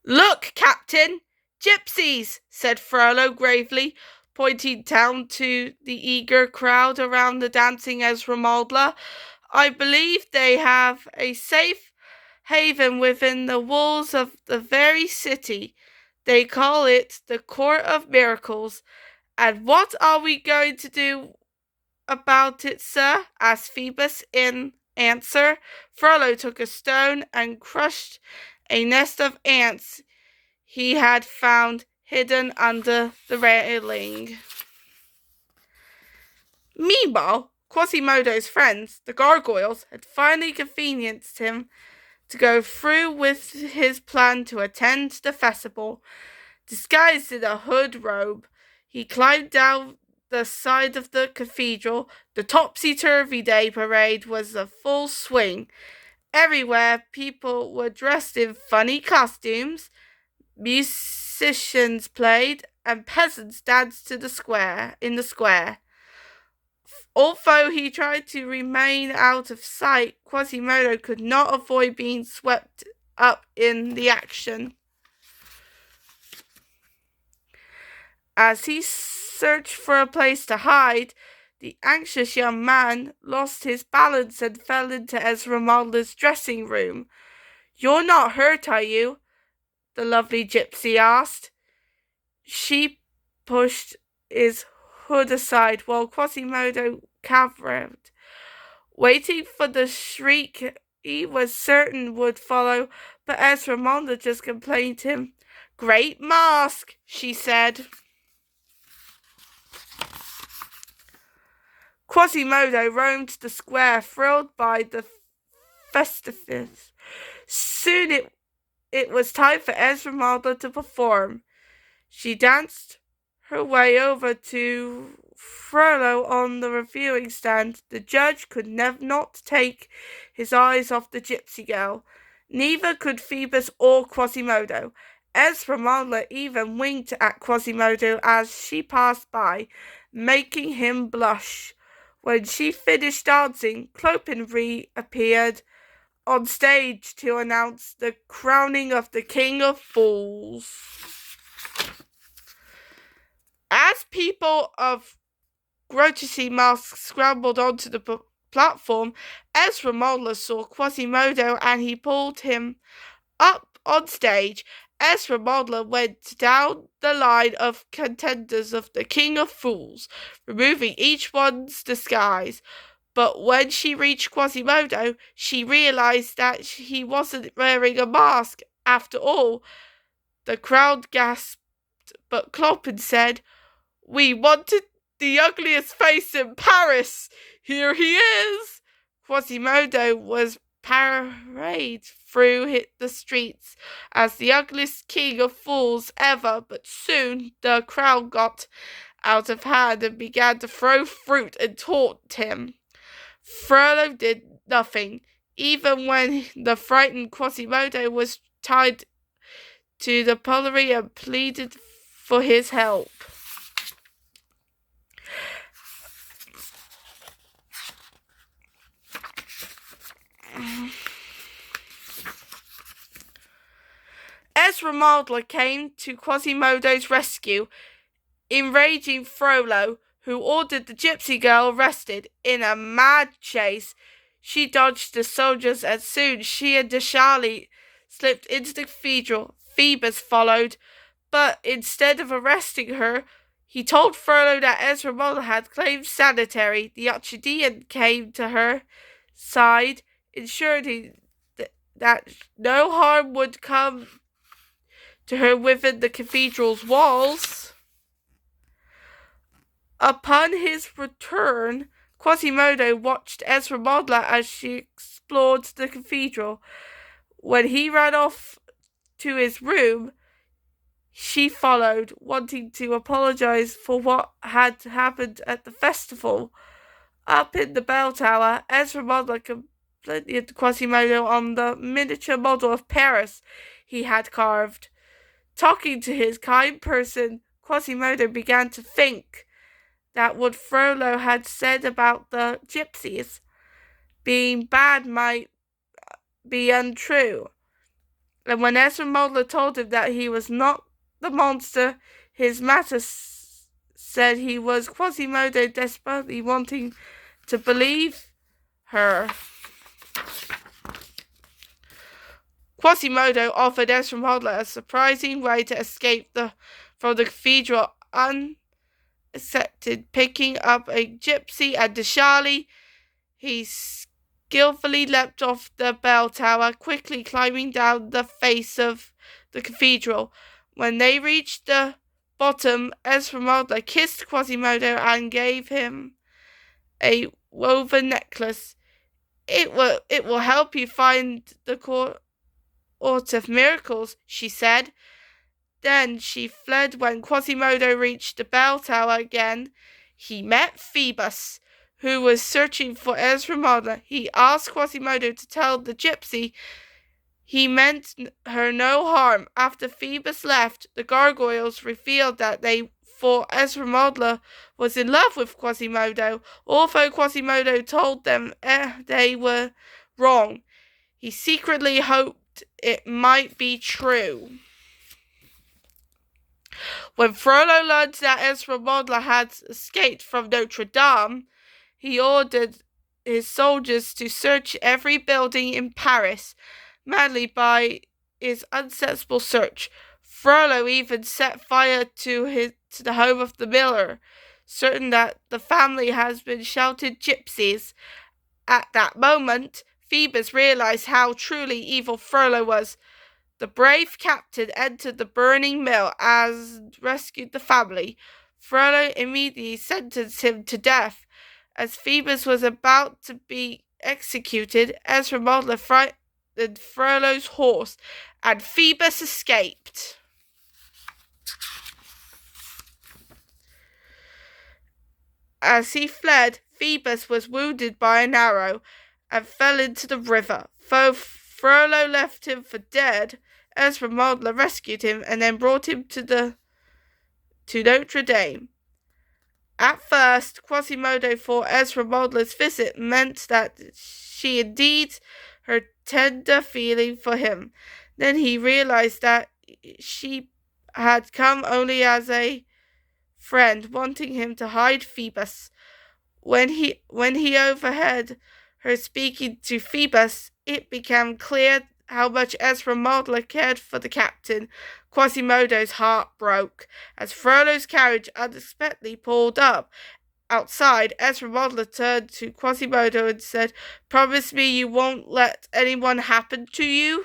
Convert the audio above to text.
Look, Captain! Gypsies! Said Frollo gravely, pointing down to the eager crowd around the dancing Esmeralda. I believe they have a safe haven within the walls of the very city. They call it the Court of Miracles. And what are we going to do about it, sir? Asked Phoebus in answer. Frollo took a stone and crushed a nest of ants he had found hidden under the railing. Meanwhile, Quasimodo's friends, the gargoyles, had finally convenienced him to go through with his plan to attend the festival. Disguised in a hood robe, he climbed down the side of the cathedral. The topsy-turvy day parade was in full swing. Everywhere, people were dressed in funny costumes, musicians played, and peasants danced in the square. Although he tried to remain out of sight, Quasimodo could not avoid being swept up in the action. As he searched for a place to hide, the anxious young man lost his balance and fell into Esmeralda's dressing room. "You're not hurt, are you?" the lovely gypsy asked. She pushed his hood aside while Quasimodo cowered, waiting for the shriek he was certain would follow, but Esmeralda just complained to him. "Great mask," she said. Quasimodo roamed the square, thrilled by the festivities. Soon it was time for Esmeralda to perform. She danced her way over to Frollo on the reviewing stand. The judge could not take his eyes off the gypsy girl. Neither could Phoebus or Quasimodo. Esmeralda even winked at Quasimodo as she passed by, making him blush. When she finished dancing, Clopin reappeared on stage to announce the crowning of the King of Fools. As people of grotesque masks scrambled onto the platform, Esmeralda saw Quasimodo and he pulled him up on stage. Esmeralda went down the line of contenders of the King of Fools, removing each one's disguise. But when she reached Quasimodo, she realized that he wasn't wearing a mask after all. The crowd gasped, but Clopin said, "We wanted the ugliest face in Paris. Here he is." Quasimodo was paraded through the streets as the ugliest king of fools ever, but soon the crowd got out of hand and began to throw fruit and taunt him. Frollo did nothing, even when the frightened Quasimodo was tied to the pillory and pleaded for his help. Esmeralda came to Quasimodo's rescue, enraging Frollo, who ordered the gypsy girl arrested. In a mad chase, she dodged the soldiers, and soon she and Charlie slipped into the cathedral. Phoebus followed, but instead of arresting her, he told Frollo that Esmeralda had claimed sanitary. The Archdeacon came to her side, ensuring that no harm would come to her within the cathedral's walls. Upon his return, Quasimodo watched Esmeralda as she explored the cathedral. When he ran off to his room, she followed, wanting to apologize for what had happened at the festival. Up in the bell tower, Esmeralda complimented Quasimodo on the miniature model of Paris he had carved. Talking to his kind person, Quasimodo began to think that what Frollo had said about the gypsies being bad might be untrue. And when Esmeralda told him that he was not the monster his master said he was, Quasimodo desperately wanting to believe her. Quasimodo offered Esmeralda a surprising way to escape from the cathedral unaccepted. Picking up a gypsy and Dishali, he skillfully leapt off the bell tower, quickly climbing down the face of the cathedral. When they reached the bottom, Esmeralda kissed Quasimodo and gave him a woven necklace. It will help you find the court of miracles, she said. Then she fled. When Quasimodo reached the bell tower again, he met Phoebus, who was searching for Esmeralda. He asked Quasimodo to tell the gypsy he meant her no harm. After Phoebus left, the gargoyles revealed that they thought Esmeralda was in love with Quasimodo, although Quasimodo told them they were wrong. He secretly hoped it might be true. When Frollo learned that Esmeralda had escaped from Notre Dame, he ordered his soldiers to search every building in Paris, madly by his unsuccessful search. Frollo even set fire to the home of the miller, certain that the family has been sheltered gypsies. At that moment, Phoebus realized how truly evil Frollo was. The brave captain entered the burning mill and rescued the family. Frollo immediately sentenced him to death. As Phoebus was about to be executed, Esmeralda frightened Frollo's horse, and Phoebus escaped. As he fled, Phoebus was wounded by an arrow and fell into the river. Though Frollo left him for dead, Esmeralda rescued him and then brought him to Notre Dame. At first, Quasimodo thought Esmeralda's visit meant that she indeed her tender feeling for him. Then he realized that she had come only as a friend, wanting him to hide Phoebus. When he overheard her speaking to Phoebus, it became clear how much Esmeralda cared for the captain. Quasimodo's heart broke. As Frollo's carriage unexpectedly pulled up outside, Esmeralda turned to Quasimodo and said, "Promise me you won't let anyone happen to him?"